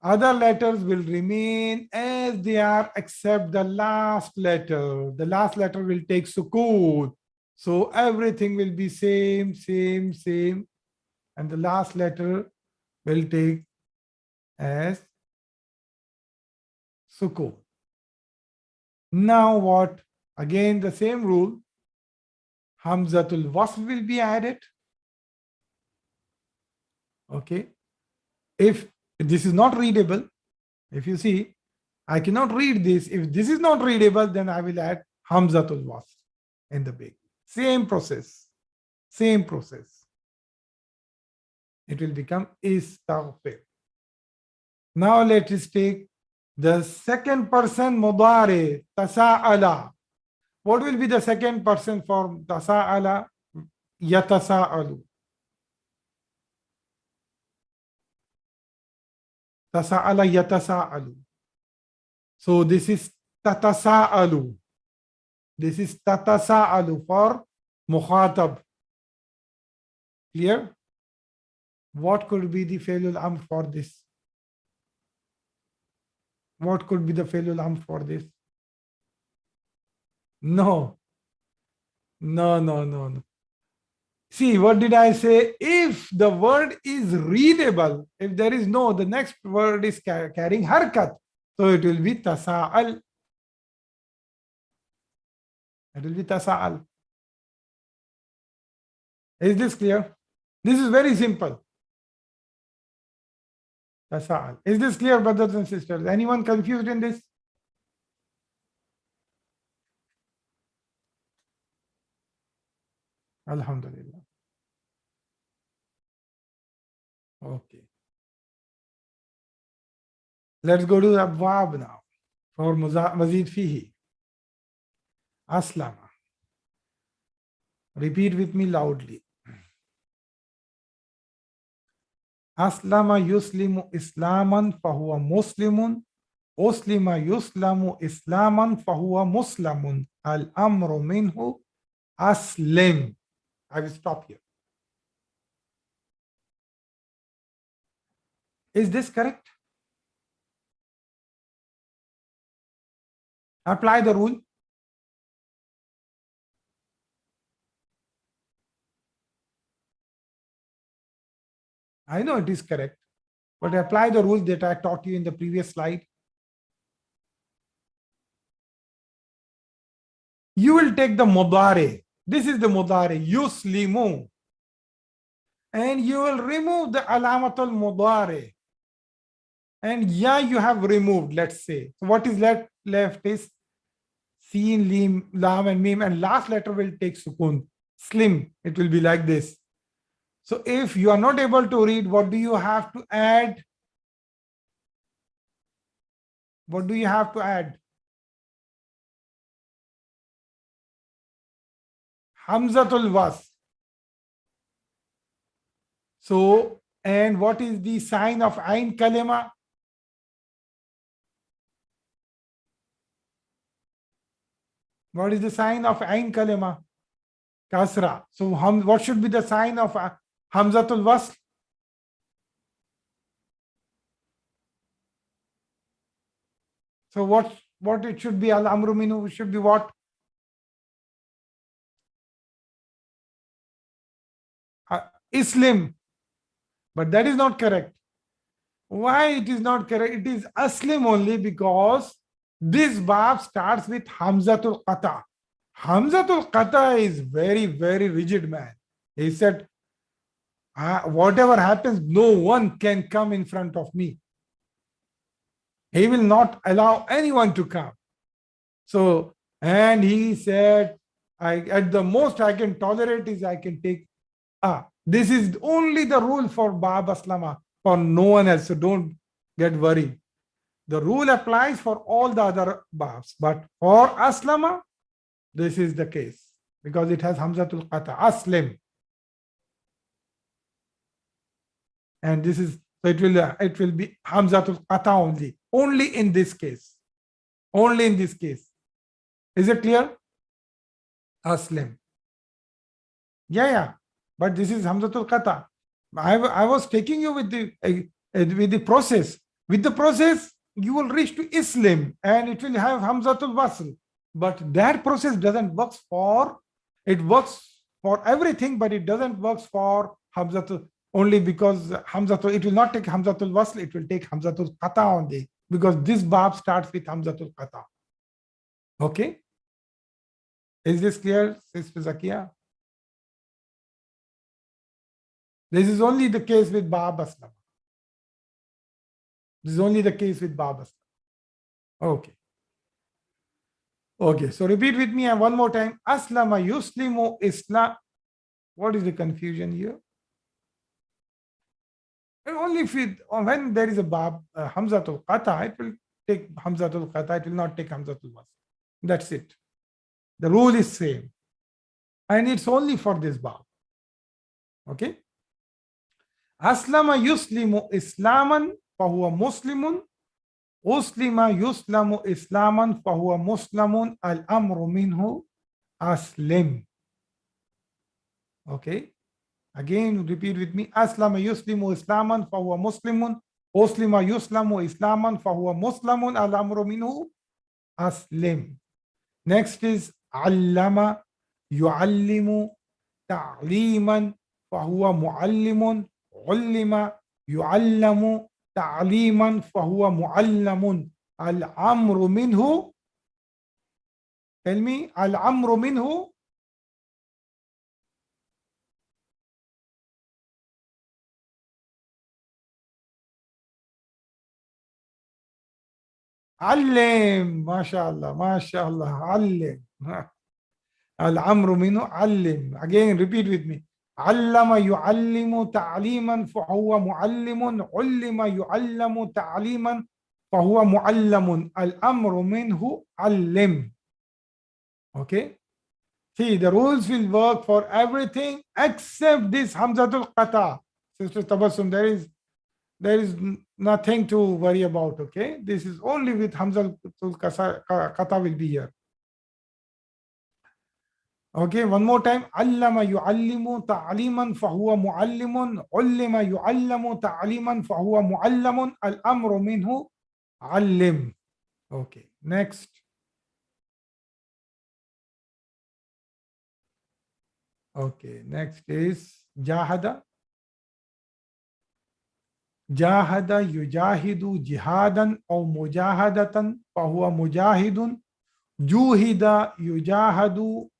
Other letters will remain as they are except the last letter. The last letter will take sukoon. So everything will be same. And the last letter will take as sukoon. Now what? Again, the same rule. Hamzatul wasl will be added. Okay. If this is not readable, if you see, I cannot read this. If this is not readable, then I will add Hamzatul wasl in the beginning. Same process. Same process. It will become istaghfir. Now let us take the second person mudari, tasa'ala. What will be the second person form tasa'ala? Yatasa'alu. Tasa'ala yatasa'alu. So this is tatasa'alu. This is tatasa'alu for mukhatab. Clear? What could be the failul amr for this? What could be the failul amr for this? No. See, what did I say? If the word is readable, if there is no, the next word is carrying harkat, so it will be tasa'al. It will be tasa'al. Is this clear? This is very simple. Tasa'al. Is this clear, brothers and sisters? Anyone confused in this? Alhamdulillah. Okay. Let's go to the abwab now for mazid fihi. Aslama. Repeat with me loudly. Aslama yuslimu islaman fahuwa muslimun. Uslima yuslamu islaman fahuwa muslimun. Al amru minhu aslim. I will stop here. Is this correct? Apply the rule. I know it is correct, but apply the rule that I taught you in the previous slide. You will take the mudari. This is the mudari, yuslimu. And you will remove the alamatul mudari. And yeah, you have removed, let's say. So what is left is Seen, Lim, Lam, and Mim, and last letter will take sukun. Slim. It will be like this. So if you are not able to read, what do you have to add? What do you have to add? Hamzatul wasl. So, and what is the sign of Ain Kalima? What is the sign of Ain Kalima? Kasra. So, what should be the sign of Hamzatul wasl? So, what it should be? Al amru minhu should be what? Islim. But that is not correct. Why it is not correct? It is aslim only because this bab starts with Hamzatul Qata. Hamzatul Qata is very, very rigid man. He said, whatever happens, no one can come in front of me. He will not allow anyone to come. So, and he said, at the most I can tolerate is I can take, this is only the rule for Bab Aslama, for no one else. So don't get worried. The rule applies for all the other Babs, but for Aslama, this is the case because it has Hamzatul Qata, Aslim. And this is, so it will be Hamzatul Qata only in this case. Only in this case. Is it clear? Aslim. Yeah. But this is Hamzatul Qata. I was taking you with the process. With the process, you will reach to Islam and it will have Hamzatul Wasl. But that process doesn't work for, it works for everything, but it doesn't work for Hamzatul, only because Hamzatul, it will not take Hamzatul Wasl, it will take Hamzatul Qata only, because this Bab starts with Hamzatul Qata. Okay? Is this clear, Sister Zakia? This is only the case with Bab Aslam. This is only the case with Bab Aslam. Okay. Okay, so repeat with me one more time. Aslama yuslimu Islam. What is the confusion here? Only if when there is a Bab, Hamzatul Qata, it will take Hamzatul Qata, it will not take Hamzatul Wasl. That's it. The rule is same. And it's only for this Bab. Okay? Aslama yuslimu Islaman fahuwa Muslimun. Uslima yuslamu Islaman fahuwa Muslimun al-amru minhu aslim. Okay? Again, repeat with me. Aslama yuslimu Islaman fahuwa Muslimun. Uslima yuslamu Islaman fahuwa Muslimun al-amru minhu aslim. Next is allama yuallimu ta'liman fahuwa muallimun. Ullima yuallamu ta'liman fahuwa muallamun. Al-amru minhu. Tell me, al-amru minhu. علم ما شاء الله ما شاء الله علم الأمر منه علم. Again repeat with me. علم يعلم تعليما فهو معلم. علم يعلم تعليما فهو معلم. الأمر منه علم. Okay, see, the rules will work for everything except this Hamzatul Qata. Sister Tabassum, there is nothing to worry about. Okay, this is only with Hamzatul Qata will be here. Okay, one more time. Allama yuallimu ta'liman fahuwa muallimun. Ullima yuallamu ta'liman fahuwa muallamun. Al-amru minhu allim. Okay, next. Okay, next is jahada. Jahada yujahidu jihadan aw mujahadatan fahuwa mujahidun. Juhida yujahadu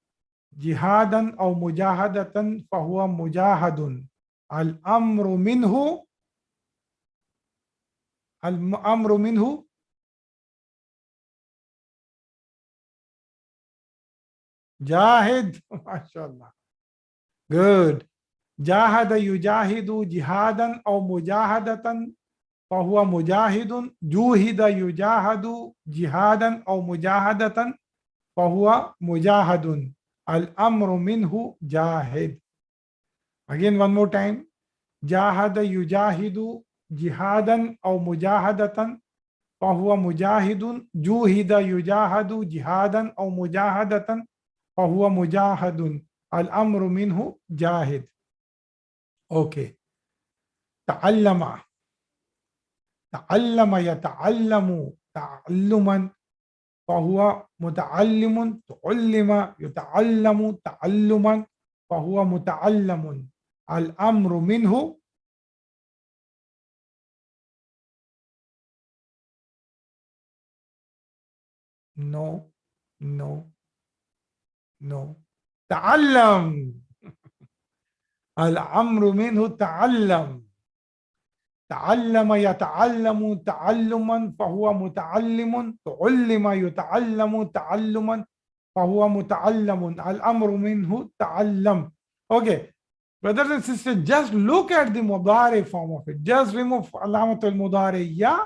jihadan aw mujahadatan fahuwa mujahadun. Al-amru minhu. Al-amru minhu. Jahid. MashaAllah. Good. Jahada yujahidu jihadan aw mujahadatan fahuwa mujahidun. Juhida yujahadu jihadan aw mujahadatan fahuwa mujahadun. Al-amru minhu jahid. Again one more time. Jahada yujahidu jihadan aw mujahadatan fahuwa mujahidun. Juhida yujahadu jihadan aw mujahadatan fahuwa mujahadun. Al-amru minhu jahid. Okay. Ta'allama. Ta'allama yata'allamu ta'alluman fahuwa muta'allimun. Tu'allima yuta'allamu ta'alluman fahuwa muta'allamun. Al-amru minhu. No. No. تعلم. الأمر منه تعلم. تعلم يتعلم تعلما فهو متعلم. تعلم يتعلم تعلما فهو متعلم. الأمر منه تعلم. Okay. Brothers and sisters, just look at the mudari form of it. Just remove alamatul mudari ya,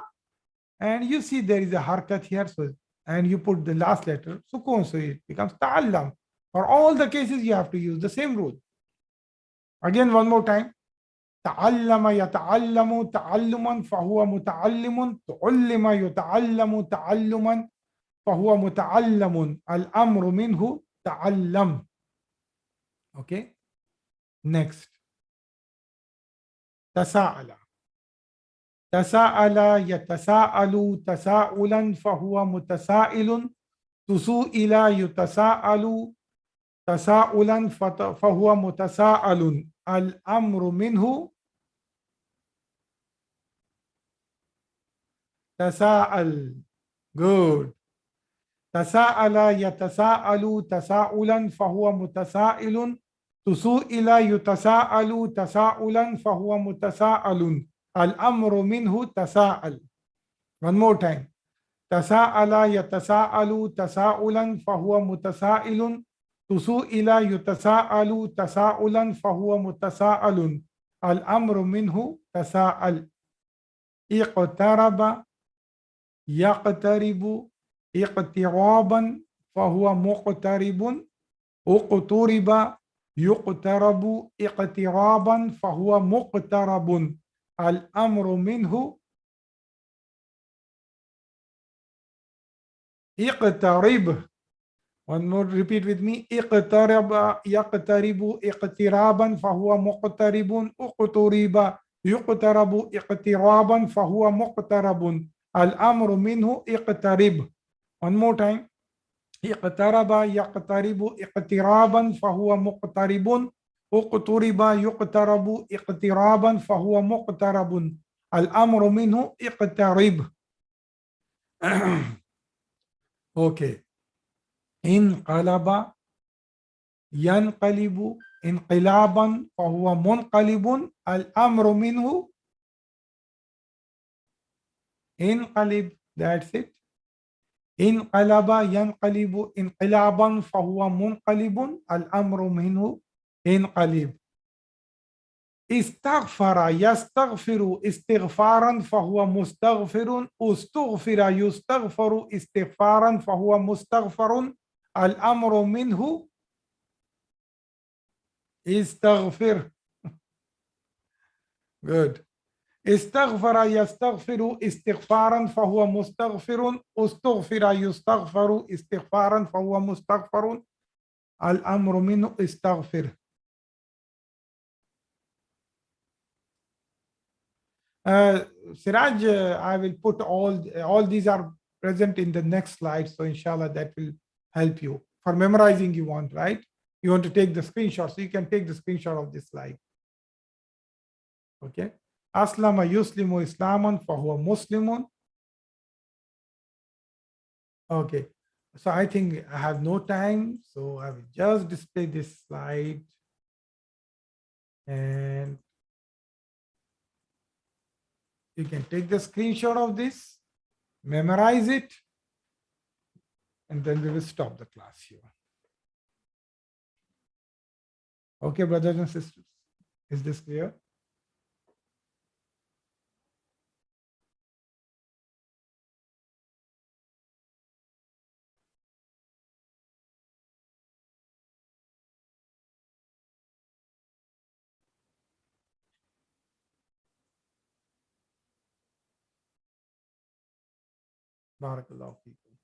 and you see there is a harkat here. So, and you put the last letter sukun, so it becomes ta'allam. For all the cases, you have to use the same rule. Again, one more time. تعلم يتعلم تعلما فهو متعلم. تعلم يتعلم تعلما فهو متعلم. الأمر منه تعلم. Okay. Next. تساءل. تساءل يتساءل تساؤلا فهو متسائل. تسوئل يتساءل تساؤلا فهو متساءل. الأمر منه تساءل. Good. تساءل يتساءل تساؤلا فهو متسائل. تسوئل يتساءل تساؤلا فهو متساءل. الأمر منه تساءل. One more time. تساءل يتساءل تساؤلا فهو متسائل. تسوئل يتساءل تساؤلا فهو متساءل. الأمر منه تساءل. اقترب يقترب اقترابا فهو مقترب. اقترب يقترب اقترابا فهو مقترب. الأمر منه اقترب. One more, repeat with me. اقترب يقترب اقترابا فهو مقترب. اقترب يقترب اقترابا فهو مقترب. الأمر منه اقترب. One more time. اقترب يقترب اقترابا فهو مقترب. اقترب يقترب اقترابا فهو مقترب. الأمر منه اقترب. Okay. انقلب ينقلب انقلابا فهو منقلب. الأمر منه انقلب. That's it. انقلب ينقلب انقلابا فهو منقلب. الأمر منه انقلب. استغفر يستغفر استغفارا فهو مستغفر. استغفر يستغفر استغفارا فهو مستغفر. الأمر منه استغفر. Good. استغفر يستغفر استغفارا فهو مستغفر. استغفر يستغفر استغفارا فهو مستغفر. الأمر منه استغفر. Siraj, I will put all these are present in the next slide. So inshallah that will help you. For memorizing you want, right? You want to take the screenshot. So you can take the screenshot of this slide. Okay. Aslama yuslimu islaman fahuwa muslimun. Okay. So I think I have no time. So I will just display this slide. And you can take the screenshot of this, memorize it, and then we will stop the class here. Okay, brothers and sisters, is this clear? Barakallahu feekum.